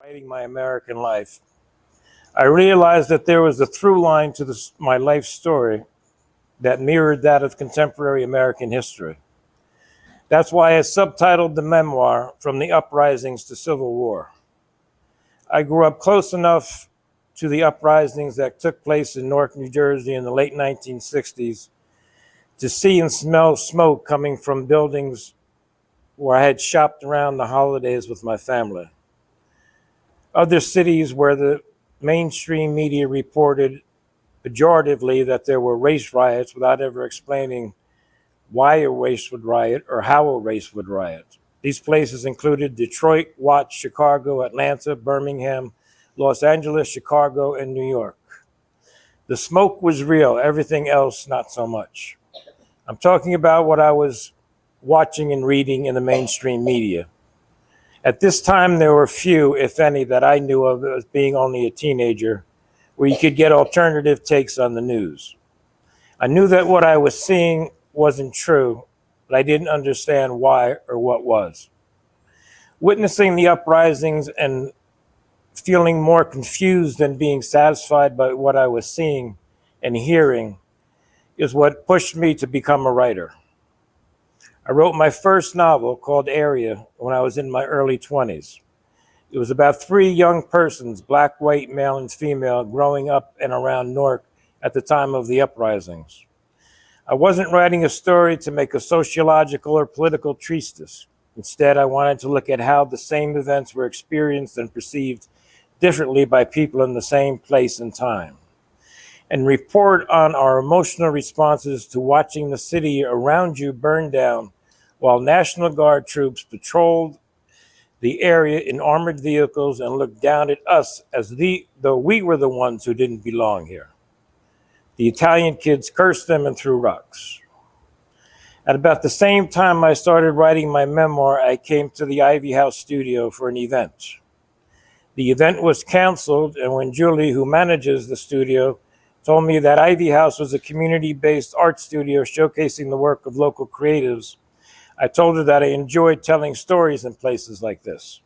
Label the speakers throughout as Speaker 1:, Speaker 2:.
Speaker 1: writing my American life, I realized that there was a through line to my life story that mirrored that of contemporary American history. That's why I subtitled the memoir From the Uprisings to Civil War. I grew up close enough to the uprisings that took place in Newark, New Jersey in the late 1960s to see and smell smoke coming from buildings where I had shopped around the holidays with my family. Other cities where the mainstream media reported pejoratively that there were race riots without ever explaining why a race would riot or how a race would riot. These places included Detroit, Watts, Chicago, Atlanta, Birmingham, Los Angeles, Chicago, and New York. The smoke was real, everything else not so much. I'm talking about what I was watching and reading in the mainstream media. At this time, there were few, if any, that I knew of as being only a teenager, where you could get alternative takes on the news. I knew that what I was seeing wasn't true, but I didn't understand why or what was. Witnessing the uprisings and feeling more confused than being satisfied by what I was seeing and hearing is what pushed me to become a writer. I wrote my first novel called Area when I was in my early 20s. It was about three young persons, black, white, male, and female, growing up and around Newark at the time of the uprisings. I wasn't writing a story to make a sociological or political treatise. Instead, I wanted to look at how the same events were experienced and perceived differently by people in the same place and time, and report on our emotional responses to watching the city around you burn down while National Guard troops patrolled the area in armored vehicles and looked down at us as though we were the ones who didn't belong here. The Italian kids cursed them and threw rocks. At about the same time I started writing my memoir, I came to the Ivy House studio for an event. The event was canceled, and when Julie, who manages the studio, told me that Ivy House was a community-based art studio showcasing the work of local creatives, I told her that I enjoyed telling stories in places like this.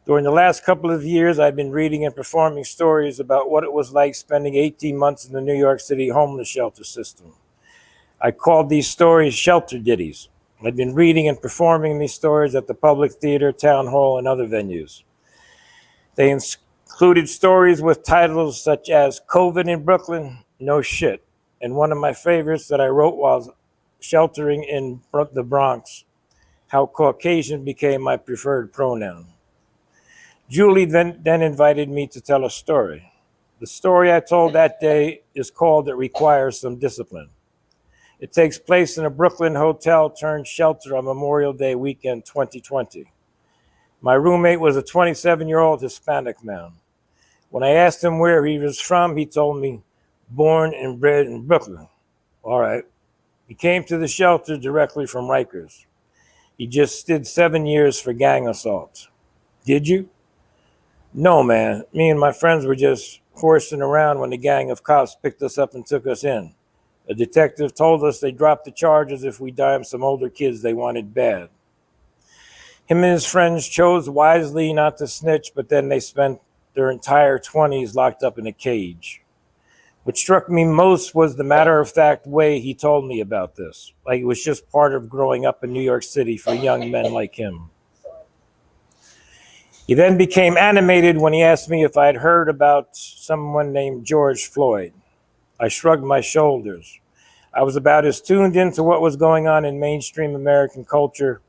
Speaker 1: During the last couple of years, I've been reading and performing stories about what it was like spending 18 months in the New York City homeless shelter system. I called these stories shelter ditties. I've been reading and performing these stories at the Public Theater, Town Hall, and other venues. They included stories with titles such as COVID in Brooklyn, No Shit, and one of my favorites that I wrote while sheltering in the Bronx, How Caucasian Became My Preferred Pronoun. Julie then invited me to tell a story. The story I told that day is called It Requires Some Discipline. It takes place in a Brooklyn hotel turned shelter on Memorial Day weekend 2020. My roommate was a 27-year-old Hispanic man. When I asked him where he was from, he told me, born and bred in Brooklyn. All right. He came to the shelter directly from Rikers. He just did 7 years for gang assault. Did you? No, man. Me and my friends were just horsing around when the gang of cops picked us up and took us in. A detective told us they dropped the charges if we dimed some older kids they wanted bad. Him and his friends chose wisely not to snitch, but then they spent their entire 20s locked up in a cage. What struck me most was the matter-of-fact way he told me about this, like it was just part of growing up in New York City for young men like him. He then became animated when he asked me if I'd heard about someone named George Floyd. I shrugged my shoulders. I was about as tuned into what was going on in mainstream American culture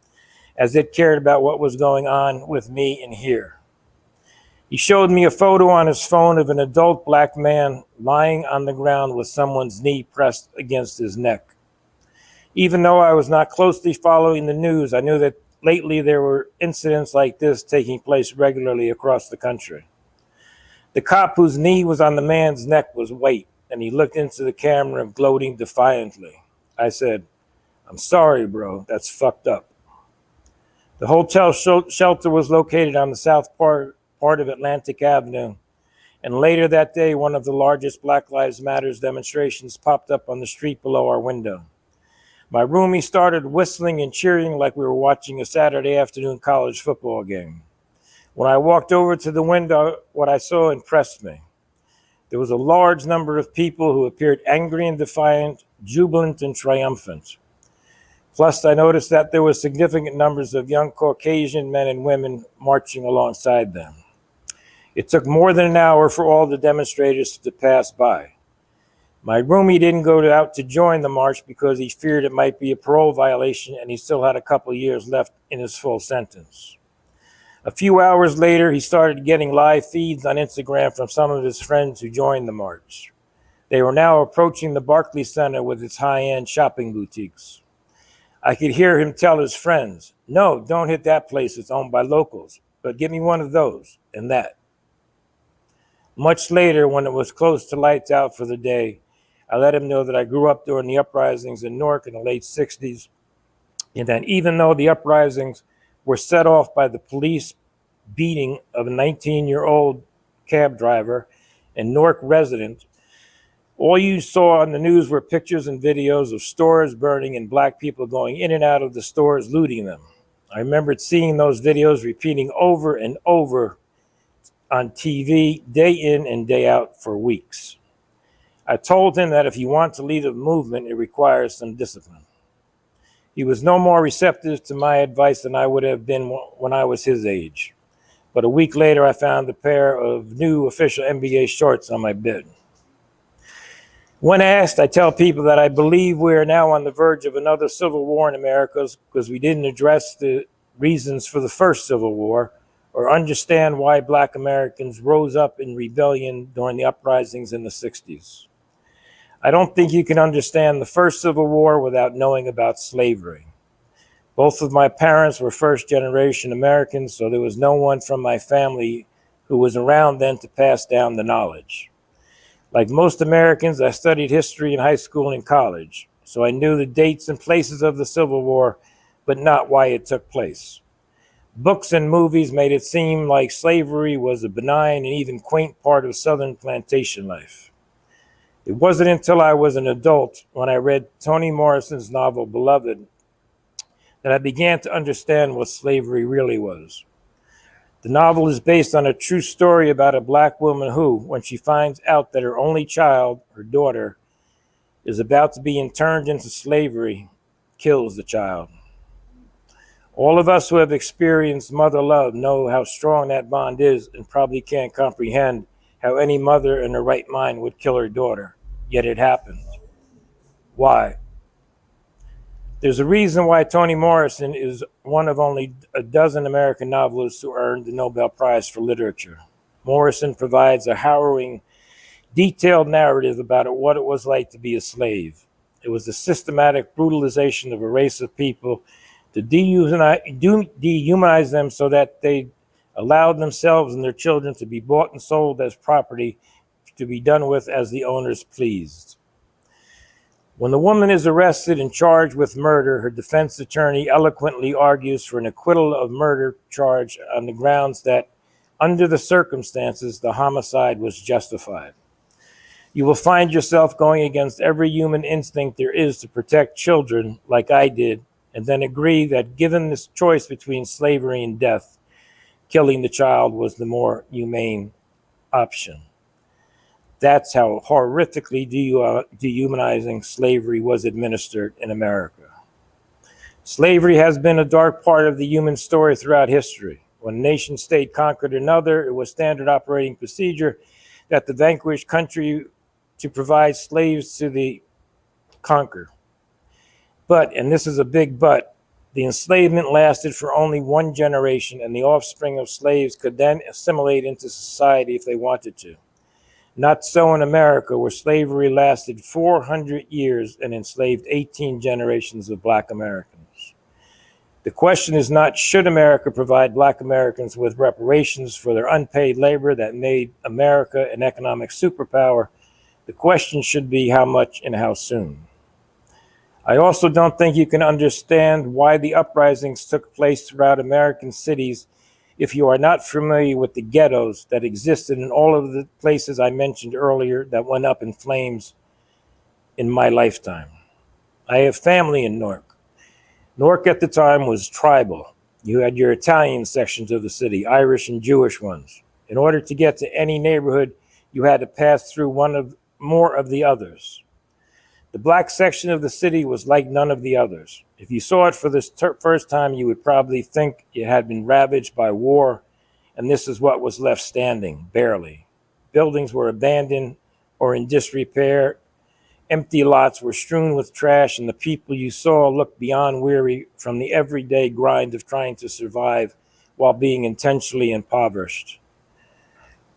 Speaker 1: as it cared about what was going on with me in here. He showed me a photo on his phone of an adult black man lying on the ground with someone's knee pressed against his neck. Even though I was not closely following the news, I knew that lately there were incidents like this taking place regularly across the country. The cop whose knee was on the man's neck was white, and he looked into the camera gloating defiantly. I said, "I'm sorry, bro, that's fucked up." The hotel shelter was located on the south part of Atlantic Avenue, and later that day, one of the largest Black Lives Matter demonstrations popped up on the street below our window. My roomie started whistling and cheering like we were watching a Saturday afternoon college football game. When I walked over to the window, what I saw impressed me. There was a large number of people who appeared angry and defiant, jubilant and triumphant. Plus, I noticed that there were significant numbers of young Caucasian men and women marching alongside them. It took more than an hour for all the demonstrators to pass by. My roomie didn't go out to join the march because he feared it might be a parole violation and he still had a couple of years left in his full sentence. A few hours later, he started getting live feeds on Instagram from some of his friends who joined the march. They were now approaching the Barclays Center with its high-end shopping boutiques. I could hear him tell his friends, "No, don't hit that place, it's owned by locals, but give me one of those and that." Much later, when it was close to lights out for the day, I let him know that I grew up during the uprisings in Newark in the late 60s, and that even though the uprisings were set off by the police beating of a 19-year-old cab driver and Newark resident, all you saw on the news were pictures and videos of stores burning and black people going in and out of the stores looting them. I remembered seeing those videos repeating over and over on TV day in and day out for weeks. I told him that if you want to lead a movement, it requires some discipline. He was no more receptive to my advice than I would have been when I was his age. But a week later, I found a pair of new official NBA shorts on my bed. When asked, I tell people that I believe we are now on the verge of another civil war in America because we didn't address the reasons for the first Civil War or understand why Black Americans rose up in rebellion during the uprisings in the 60s. I don't think you can understand the first Civil War without knowing about slavery. Both of my parents were first-generation Americans, so there was no one from my family who was around then to pass down the knowledge. Like most Americans, I studied history in high school and college, so I knew the dates and places of the Civil War, but not why it took place. Books and movies made it seem like slavery was a benign and even quaint part of Southern plantation life. It wasn't until I was an adult, when I read Toni Morrison's novel Beloved, that I began to understand what slavery really was. The novel is based on a true story about a black woman who, when she finds out that her only child, her daughter, is about to be interned into slavery, kills the child. All of us who have experienced mother love know how strong that bond is and probably can't comprehend how any mother in her right mind would kill her daughter, yet it happened. Why? There's a reason why Toni Morrison is one of only a dozen American novelists who earned the Nobel Prize for Literature. Morrison provides a harrowing, detailed narrative about what it was like to be a slave. It was the systematic brutalization of a race of people to dehumanize them so that they allowed themselves and their children to be bought and sold as property to be done with as the owners pleased. When the woman is arrested and charged with murder, her defense attorney eloquently argues for an acquittal of murder charge on the grounds that, under the circumstances, the homicide was justified. You will find yourself going against every human instinct there is to protect children, like I did, and then agree that given this choice between slavery and death, killing the child was the more humane option. That's how horrifically dehumanizing slavery was administered in America. Slavery has been a dark part of the human story throughout history. When a nation state conquered another, it was standard operating procedure that the vanquished country to provide slaves to the conquered. But, and this is a big but, the enslavement lasted for only one generation, and the offspring of slaves could then assimilate into society if they wanted to. Not so in America, where slavery lasted 400 years and enslaved 18 generations of Black Americans. The question is not, should America provide Black Americans with reparations for their unpaid labor that made America an economic superpower? The question should be how much and how soon. I also don't think you can understand why the uprisings took place throughout American cities if you are not familiar with the ghettos that existed in all of the places I mentioned earlier that went up in flames in my lifetime. I have family in Newark. Newark at the time was tribal. You had your Italian sections of the city, Irish and Jewish ones. In order to get to any neighborhood, you had to pass through one of more of the others. The black section of the city was like none of the others. If you saw it for the first time, you would probably think it had been ravaged by war, and this is what was left standing, barely. Buildings were abandoned or in disrepair. Empty lots were strewn with trash, and the people you saw looked beyond weary from the everyday grind of trying to survive while being intentionally impoverished.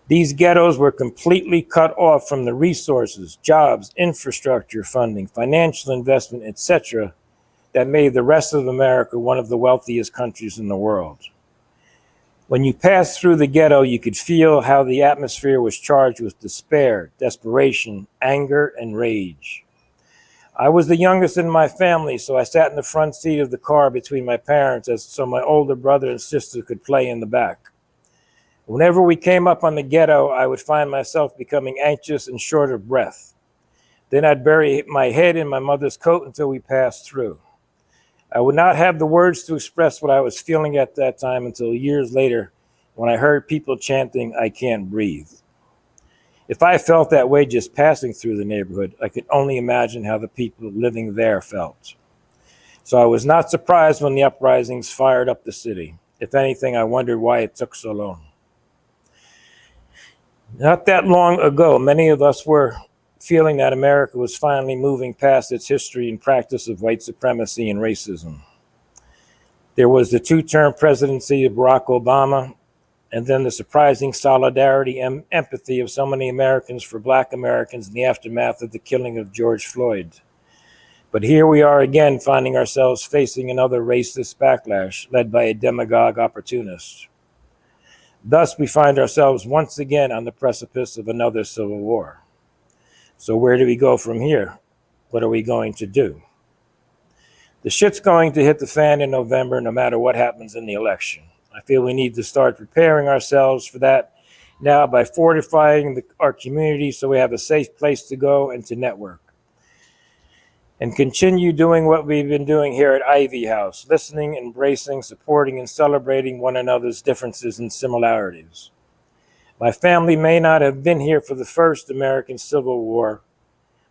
Speaker 1: These ghettos were completely cut off from the resources, jobs, infrastructure funding, financial investment, etc., that made the rest of America one of the wealthiest countries in the world. When you passed through the ghetto, you could feel how the atmosphere was charged with despair, desperation, anger, and rage. I was the youngest in my family, so I sat in the front seat of the car between my parents so my older brother and sister could play in the back. Whenever we came up on the ghetto, I would find myself becoming anxious and short of breath. Then I'd bury my head in my mother's coat until we passed through. I would not have the words to express what I was feeling at that time until years later when I heard people chanting, "I can't breathe." If I felt that way just passing through the neighborhood, I could only imagine how the people living there felt. So I was not surprised when the uprisings fired up the city. If anything, I wondered why it took so long. Not that long ago, many of us were feeling that America was finally moving past its history and practice of white supremacy and racism. There was the two-term presidency of Barack Obama, and then the surprising solidarity and empathy of so many Americans for Black Americans in the aftermath of the killing of George Floyd. But here we are again, finding ourselves facing another racist backlash led by a demagogue opportunist. Thus, we find ourselves once again on the precipice of another civil war. So where do we go from here? What are we going to do? The shit's going to hit the fan in November no matter what happens in the election. I feel we need to start preparing ourselves for that now by fortifying our community so we have a safe place to go and to network. And continue doing what we've been doing here at Ivy House, listening, embracing, supporting, and celebrating one another's differences and similarities. My family may not have been here for the first American Civil War,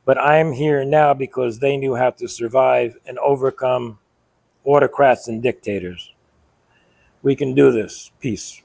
Speaker 1: but I'm here now because they knew how to survive and overcome autocrats and dictators. We can do this. Peace.